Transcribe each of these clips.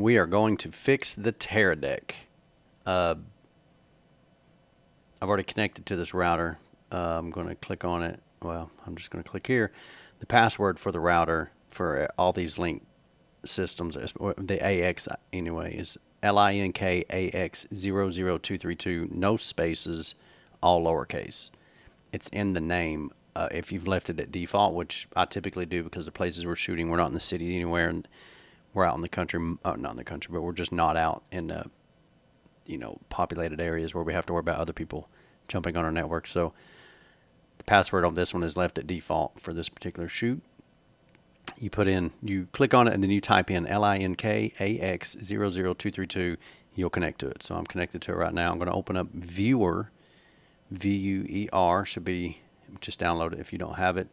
we are going to fix the Teradek. I've already connected to this router. I'm going to click on it. Well, I'm just going to click here. The password for the router for all these link systems, the AX anyway, is LINKAX00232, no spaces, all lowercase. It's in the name. If you've left it at default, which I typically do because the places we're shooting, we're not in the city anywhere, and we're out in the country. Not in the country, but we're just not out in the, populated areas where we have to worry about other people jumping on our network. So the password on this one is left at default for this particular shoot. You click on it, and then you type in LINKAX00232. You'll connect to it. So I'm connected to it right now. I'm going to open up Vuer. VUER should be, just download it if you don't have it.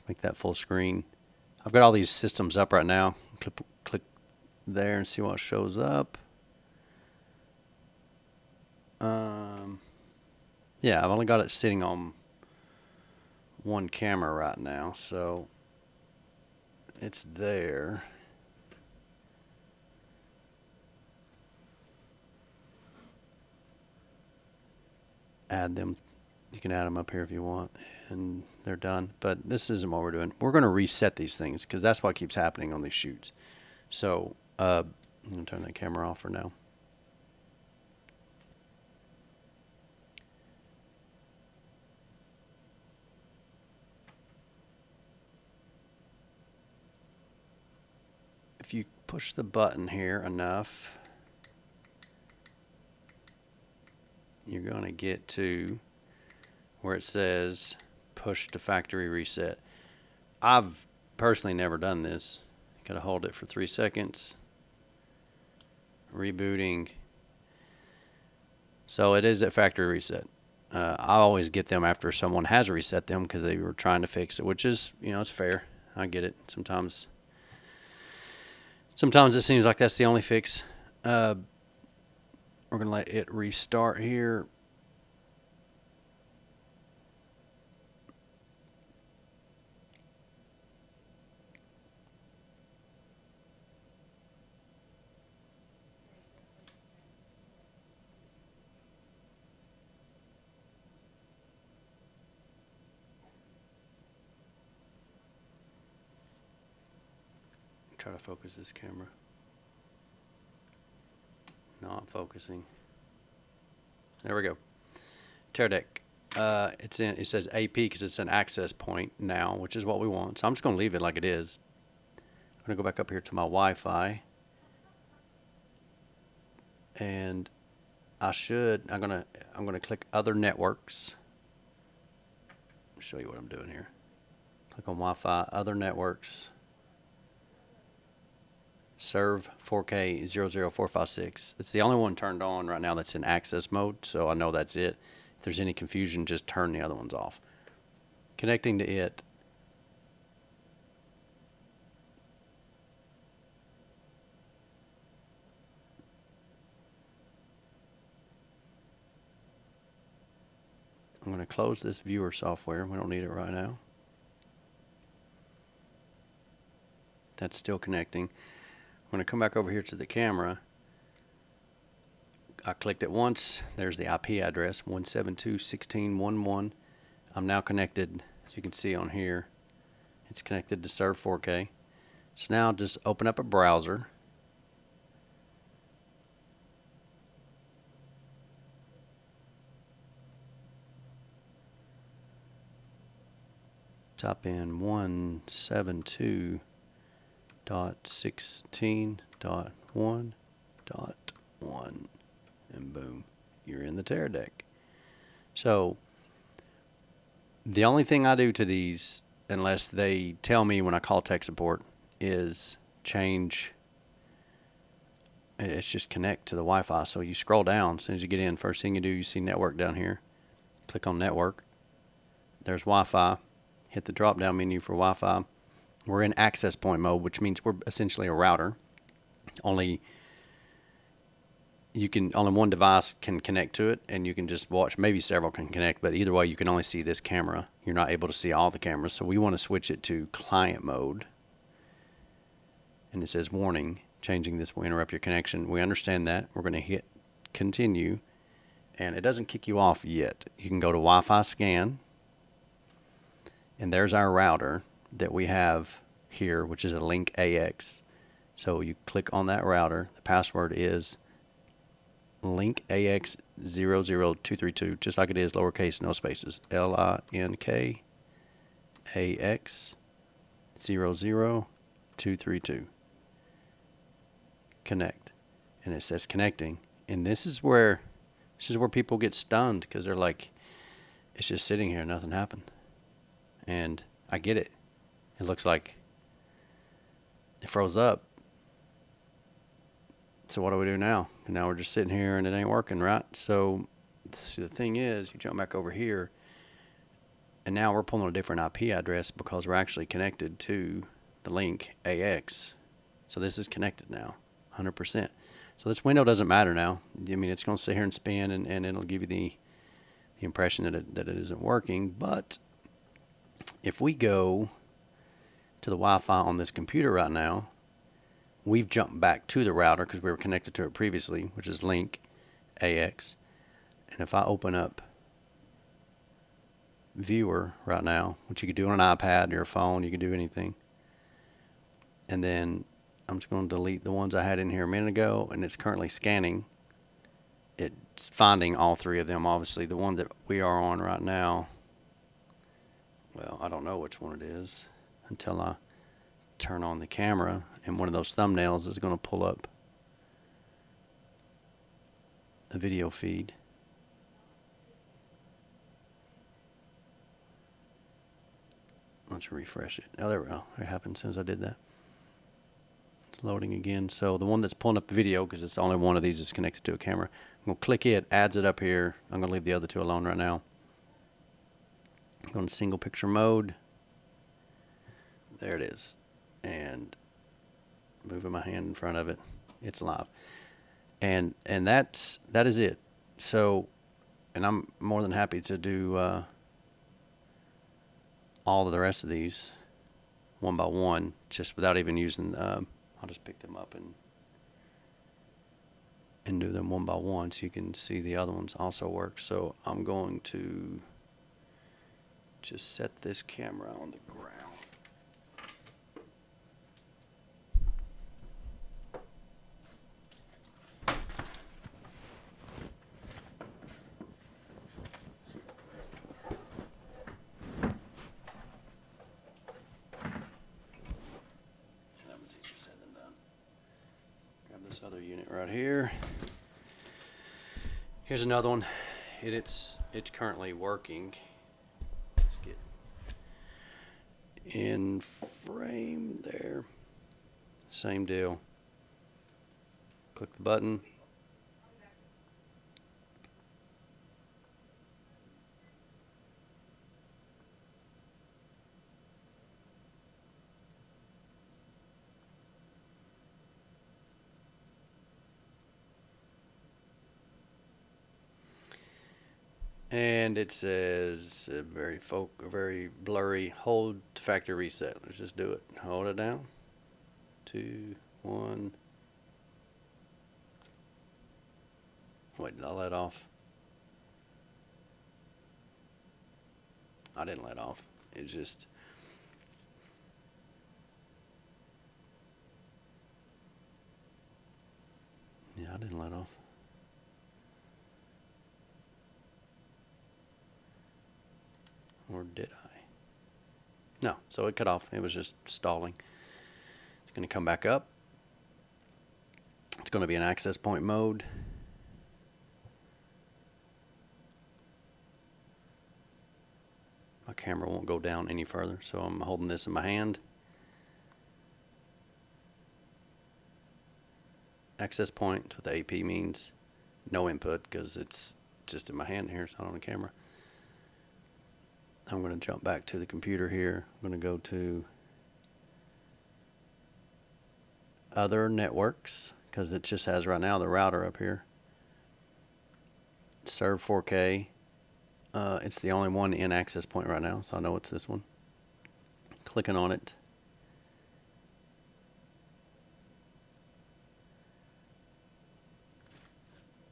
Make that full screen. I've got all these systems up right now. Click there and see what shows up. Yeah, I've only got it sitting on one camera right now, so it's there. Add them. You can add them up here if you want, and they're done. But this isn't what we're doing. We're going to reset these things because that's what keeps happening on these shoots. So I'm going to turn that camera off for now. If you push the button here enough, you're going to get to where it says push to factory reset. I've personally never done this. Got to hold it for 3 seconds. Rebooting. So it is at factory reset. I always get them after someone has reset them because they were trying to fix it, which is, it's fair. I get it. Sometimes it seems like that's the only fix. We're going to let it restart here. Try to focus this camera. Not focusing. There we go. Teradek. It says AP because it's an access point now, which is what we want. So I'm just going to leave it like it is. I'm going to go back up here to my Wi-Fi, and I'm going to click Other Networks. I'll show you what I'm doing here. Click on Wi-Fi, Other Networks. Serv 4K 00456. That's the only one turned on right now that's in access mode, so I know that's it. If there's any confusion, just turn the other ones off. Connecting to it. I'm going to close this viewer software. We don't need it right now. That's still connecting. I'm going to come back over here to the camera. I clicked it once. There's the IP address, 172.16.11. I'm now connected, as you can see on here. It's connected to Serv 4K. So now just open up a browser. Type in 172.16.1.1, and boom, you're in the Teradek. So the only thing I do to these, unless they tell me when I call tech support, is change. It's just connect to the Wi-Fi. So you scroll down as soon as you get in. First thing you do, you see network down here. Click on network. There's Wi-Fi. Hit the drop down menu for Wi-Fi. We're in access point mode, which means we're essentially a router. Only one device can connect to it, and you can just watch. Maybe several can connect, but either way, you can only see this camera. You're not able to see all the cameras. So we want to switch it to client mode. And it says warning, changing this will interrupt your connection. We understand that. We're going to hit continue, and it doesn't kick you off yet. You can go to Wi-Fi scan, and there's our router that we have here, which is a link AX. So you click on that router. The password is link AX00232, just like it is, lowercase, no spaces. LINKAX00232. Connect. And it says connecting. And this is where people get stunned, because they're like, it's just sitting here, nothing happened. And I get it. It looks like it froze up. So what do we do now? And now we're just sitting here and it ain't working, right? So the thing is, you jump back over here, and now we're pulling a different IP address because we're actually connected to the link AX. So this is connected now, 100%. So this window doesn't matter now. I mean, it's going to sit here and spin, and it'll give you the impression that it isn't working. But if we go to the Wi-Fi on this computer right now, we've jumped back to the router because we were connected to it previously, which is link AX. And if I open up Vuer right now, which you could do on an iPad or a phone, you can do anything. And then I'm just going to delete the ones I had in here a minute ago, and it's currently scanning. It's finding all three of them. Obviously, the one that we are on right now, well, I don't know which one it is until I turn on the camera, and one of those thumbnails is going to pull up a video feed. Let's refresh it. Oh, there we go. It happened as soon as I did that. It's loading again. So the one that's pulling up the video, because it's the only one of these that's connected to a camera, I'm going to click it, adds it up here. I'm going to leave the other two alone right now. Go into single picture mode. There it is. And moving my hand in front of it, it's live. And that is it. So, and I'm more than happy to do all of the rest of these one by one, just without even using, I'll just pick them up and do them one by one so you can see the other ones also work. So I'm going to just set this camera on the ground. Other unit right here. Here's another one. It's currently working. Let's get in frame there. Same deal. Click the button. And it says very blurry, hold to factory reset. Let's just do it. Hold it down. 2, 1. Wait, did I let off? I didn't let off. It just... Yeah, I didn't let off. Or did I? No, so it cut off. It was just stalling. It's going to come back up. It's going to be in access point mode. My camera won't go down any further, so I'm holding this in my hand. Access point, what the AP means. No input, because it's just in my hand here, it's not on the camera. I'm going to jump back to the computer here. I'm going to go to other networks, because it just has right now the router up here. Serve 4K. It's the only one in access point right now, so I know it's this one. Clicking on it.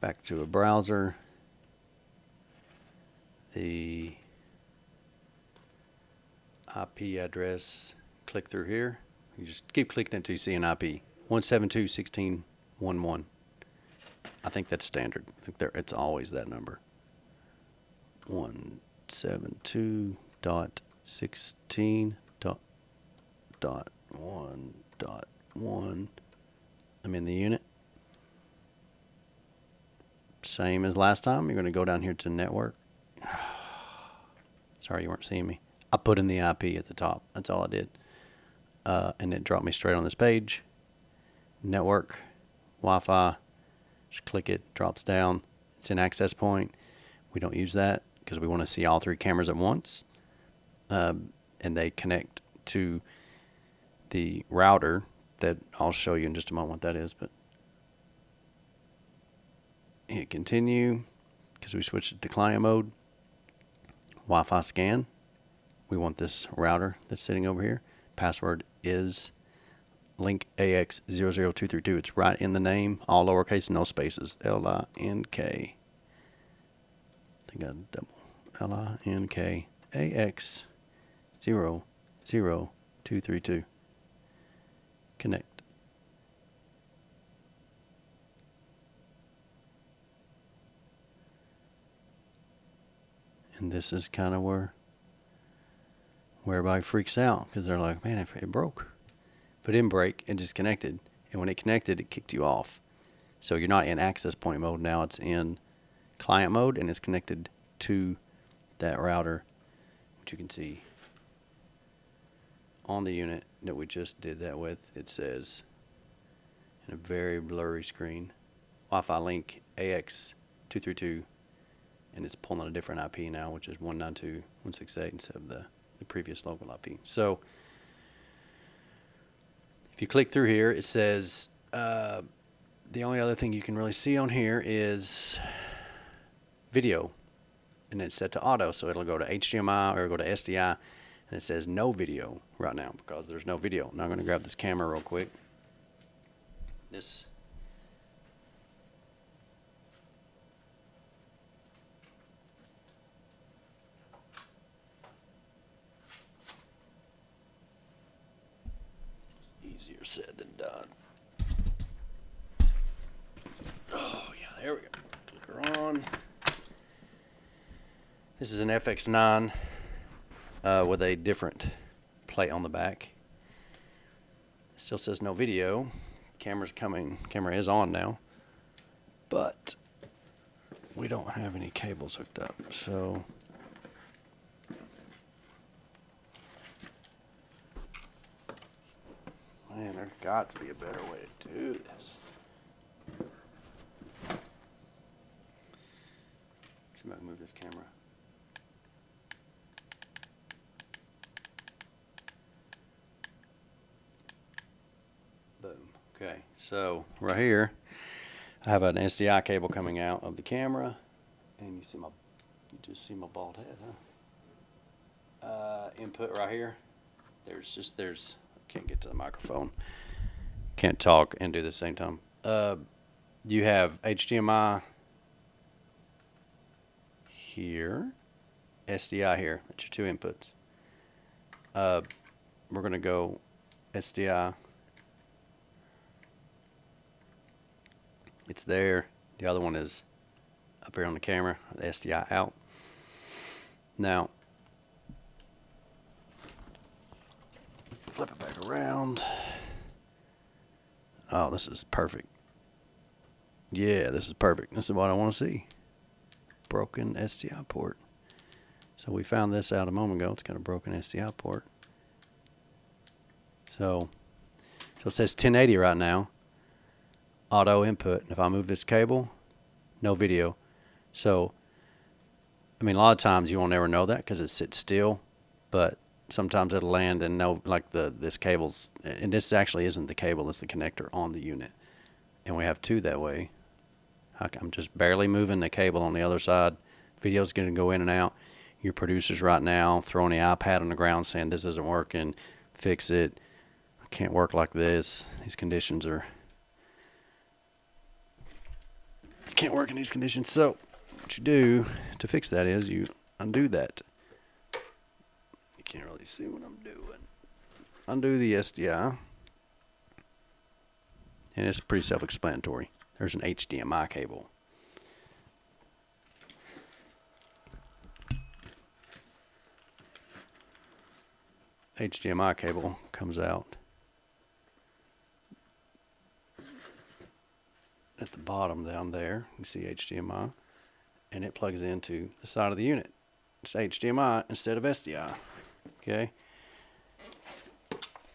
back to a browser. The IP address, click through here. You just keep clicking until you see an IP. 172.16.11. I think that's standard. I think it's always that number. 172.16.1.1. I'm in the unit. Same as last time. You're going to go down here to network. Sorry you weren't seeing me. I put in the IP at the top. That's all I did. And it dropped me straight on this page. Network, Wi-Fi. Just click it, drops down. It's an access point. We don't use that because we want to see all three cameras at once. And they connect to the router that I'll show you in just a moment what that is. But hit continue because we switched it to client mode. Wi-Fi scan. We want this router that's sitting over here. Password is link AX00232. It's right in the name, all lowercase, no spaces. LINK. I think I double. LINK AX00232. Connect. And this is kind of where everybody freaks out because they're like, man, it broke. But it didn't break, it disconnected. And when it connected, it kicked you off. So you're not in access point mode now, it's in client mode and it's connected to that router, which you can see on the unit that we just did that with. It says in a very blurry screen, Wi-Fi link AX232, and it's pulling a different IP now, which is 192.168 instead of the previous local IP. So if you click through here, it says the only other thing you can really see on here is video, and it's set to auto, so it'll go to HDMI or go to SDI, and it says no video right now because there's no video. Now I'm going to grab this camera real quick. This easier said than done. Oh yeah, there we go. Click her on. This is an FX9 with a different plate on the back. It still says no video. Camera's coming. Camera is on now, but we don't have any cables hooked up, so man, there's got to be a better way to do this. See if I can move this camera. Boom. Okay, so right here, I have an SDI cable coming out of the camera, and you just see my bald head, huh? Input right here. There's I can't get to the microphone. Can't talk and do this at the same time. You have HDMI here, SDI here. That's your two inputs. We're going to go SDI. It's there. The other one is up here on the camera, the SDI out. Now, flip it back around. Oh, this is perfect. Yeah, this is perfect. This is what I want to see. Broken SDI port. So we found this out a moment ago. It's got a broken SDI port. So it says 1080 right now. Auto input. If I move this cable, no video. So, I mean, a lot of times you won't ever know that because it sits still, but sometimes it'll land and no, like this cable's, and this actually isn't the cable, it's the connector on the unit. And we have two that way. I'm just barely moving the cable on the other side. Video's going to go in and out. Your producers right now throwing the iPad on the ground saying this isn't working, fix it. I can't work like this. These conditions are, can't work in these conditions. So what you do to fix that is you undo that. You can't really see what I'm doing. Undo the SDI. And it's pretty self-explanatory. There's an HDMI cable. HDMI cable comes out at the bottom down there. You see HDMI, and it plugs into the side of the unit. It's HDMI instead of SDI. Okay.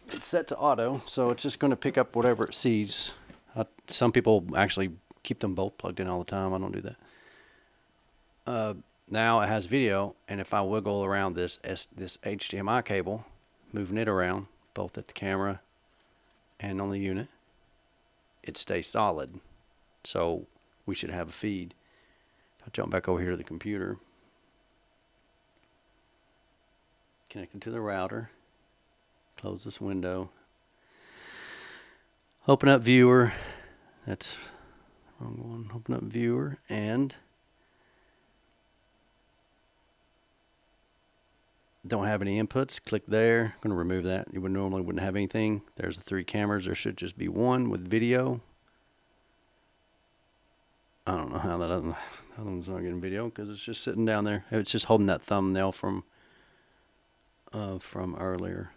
It's set to auto, so it's just going to pick up whatever it sees. Some people actually keep them both plugged in all the time. I don't do that. Now it has video, and if I wiggle around this HDMI cable, moving it around both at the camera and on the unit, it stays solid. So we should have a feed. If I jump back over here to the computer, connected to the router, close this window, open up Vuer. That's the wrong one. Open up Vuer and don't have any inputs. Click there. I'm going to remove that. You would normally wouldn't have anything. There's the 3 cameras. There should just be one with video. I don't know how that one's not getting video because it's just sitting down there. It's just holding that thumbnail from earlier.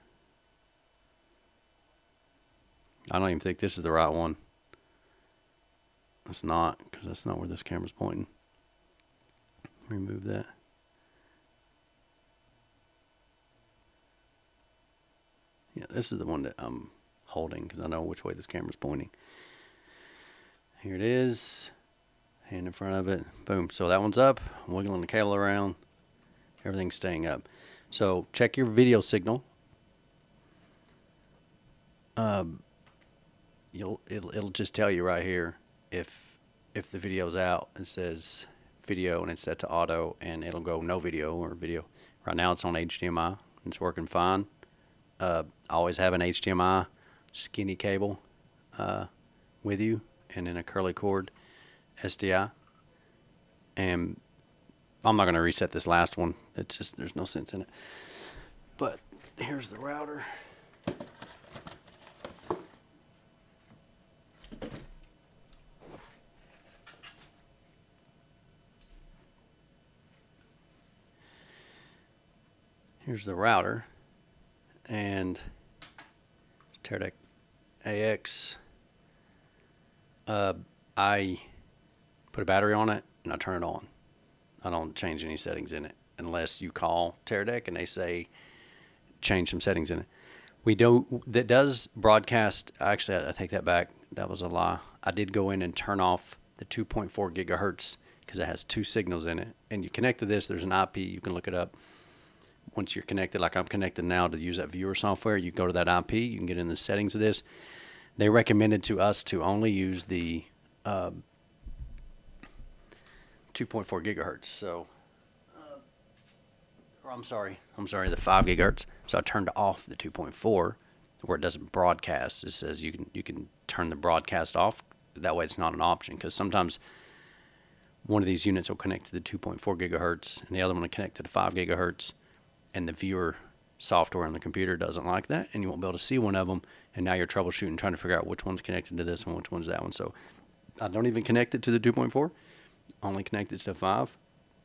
I don't even think this is the right one. It's not, because that's not where this camera's pointing. Remove that. Yeah, this is the one that I'm holding because I know which way this camera's pointing. Here it is. Hand in front of it. Boom. So that one's up. Wiggling the cable around. Everything's staying up. So check your video signal. It'll just tell you right here if the video's out. It says video and it's set to auto, and it'll go no video or video. Right now it's on HDMI. It's working fine. Always have an HDMI skinny cable with you, and then a curly cord SDI. And I'm not going to reset this last one. It's just, there's no sense in it. But here's the router. Here's the router and Teradek AX. I put a battery on it and I turn it on. I don't change any settings in it unless you call Teradek and they say change some settings in it. That does broadcast. Actually, I take that back. That was a lie. I did go in and turn off the 2.4 gigahertz because it has 2 signals in it. And you connect to this, there's an IP, you can look it up. Once you're connected, like I'm connected now to use that Vuer software, you go to that IP, you can get in the settings of this. They recommended to us to only use the 2.4 gigahertz. So, or I'm sorry, the 5 gigahertz. So I turned off the 2.4 where it doesn't broadcast. It says you can turn the broadcast off. That way it's not an option, because sometimes one of these units will connect to the 2.4 gigahertz and the other one will connect to the 5 gigahertz. And the Vuer software on the computer doesn't like that, and you won't be able to see one of them, and now you're troubleshooting, trying to figure out which one's connected to this one, which one's that one. So I don't even connect it to the 2.4, only connect it to 5,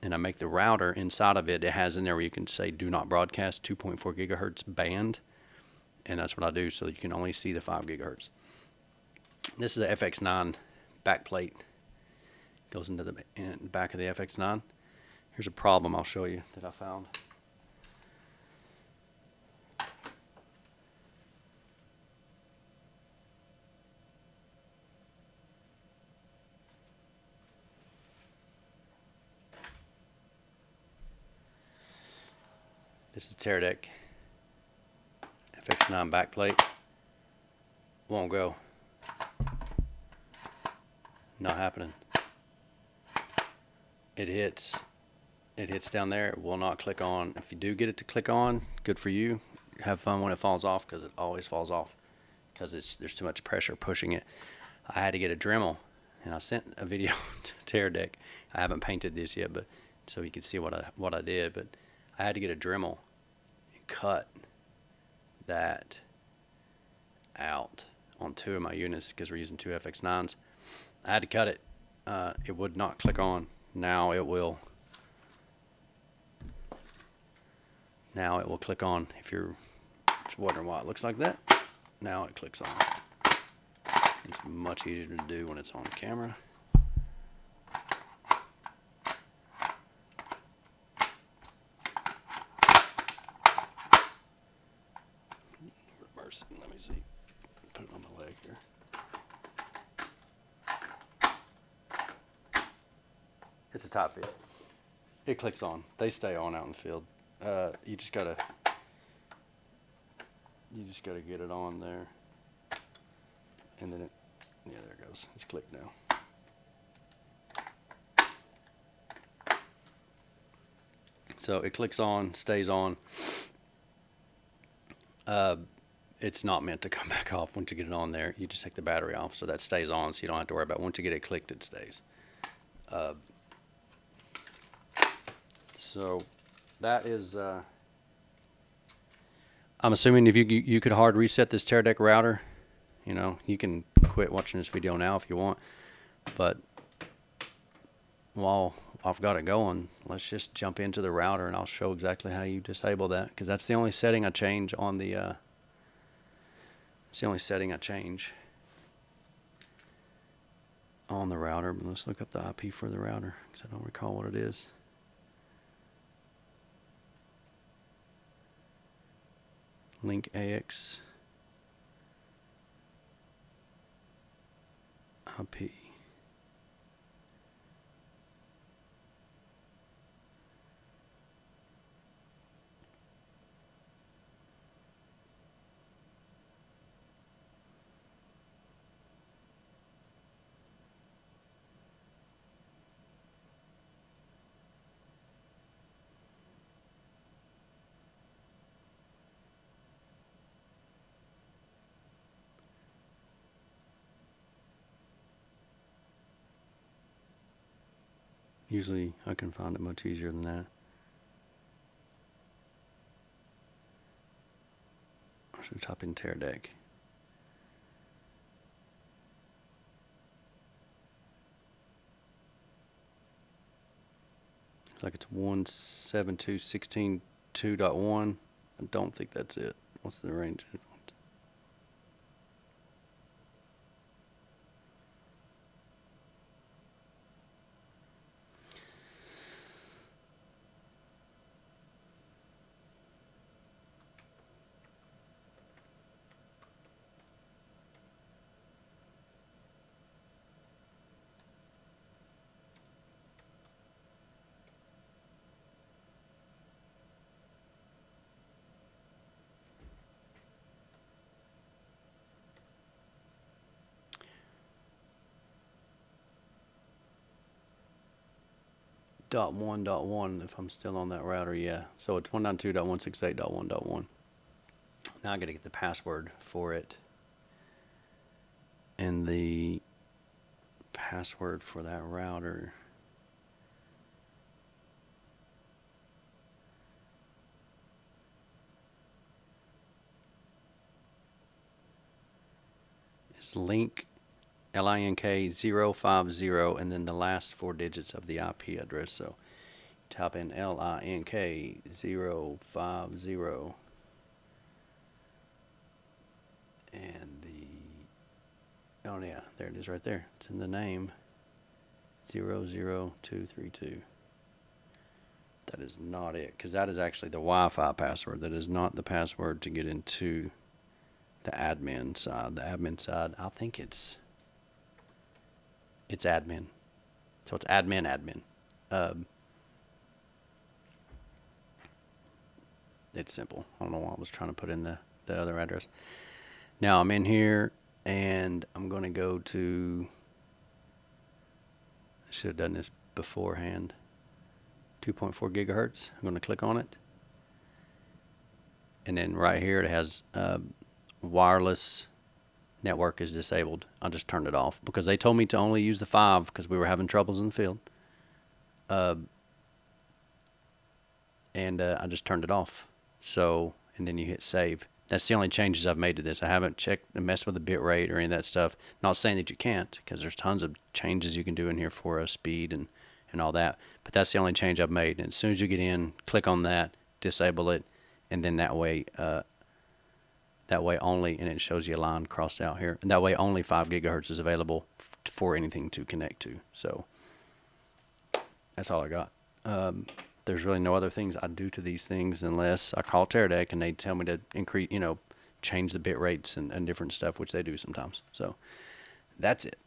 and I make the router inside of it. It has in there where you can say do not broadcast 2.4 gigahertz band, and that's what I do, so you can only see the 5 gigahertz. This is a FX9 backplate. Goes into the back of the FX9. Here's a problem I'll show you that I found. This is Teradek FX9 backplate. Won't go. Not happening. It hits down there. It will not click on. If you do get it to click on, good for you. Have fun when it falls off, because it always falls off because there's too much pressure pushing it. I had to get a Dremel and I sent a video to Teradek. I haven't painted this yet, but so you can see what I did. But I had to get a Dremel and cut that out on 2 of my units because we're using 2 FX9s. I had to cut it. It would not click on. Now it will. Now it will click on. If you're wondering why it looks like that, now it clicks on. It's much easier to do when it's on camera. Mercy, let me see. Put it on my leg here. It's a tight fit. It clicks on. They stay on out in the field. You just gotta get it on there, and then yeah, there it goes. It's clicked now. So it clicks on, stays on. It's not meant to come back off once you get it on there. You just take the battery off, so that stays on, so you don't have to worry about it. Once you get it clicked, it stays. So that is. I'm assuming if you could hard reset this Teradek router, you know, you can quit watching this video now if you want. But while I've got it going, let's just jump into the router and I'll show exactly how you disable that, because that's the only setting I change on the. It's the only setting I change on the router. But let's look up the IP for the router because I don't recall what it is. Link AX IP. Usually I can find it much easier than that. I should type in Teradek. Looks like it's 172.16.2.1. I don't think that's it. What's the range? .1.1 if I'm still on that router, yeah. So it's 192.168.1.1. Now I got to get the password for it. And the password for that router is link LINK 050 and then the last 4 digits of the IP address. So type in LINK 050 and the, oh yeah, there it is right there. It's in the name, 00232. That is not it, because that is actually the Wi-Fi password. That is not the password to get into the admin side. The admin side, I think it's admin. So it's admin. It's simple. I don't know why I was trying to put in the other address. Now I'm in here and I'm going to go to, I should have done this beforehand, 2.4 gigahertz. I'm going to click on it. And then right here it has wireless network is disabled. I just turned it off because they told me to only use the 5 because we were having troubles in the field. And I just turned it off. So, and then you hit save. That's the only changes I've made to this. I haven't checked and messed with the bit rate or any of that stuff. Not saying that you can't, because there's tons of changes you can do in here for speed and all that. But that's the only change I've made. And as soon as you get in, click on that, disable it, and then that way only, and it shows you a line crossed out here. And that way only 5 gigahertz is available for anything to connect to. So that's all I got. There's really no other things I do to these things unless I call Teradek and they tell me to increase, change the bit rates and different stuff, which they do sometimes. So that's it.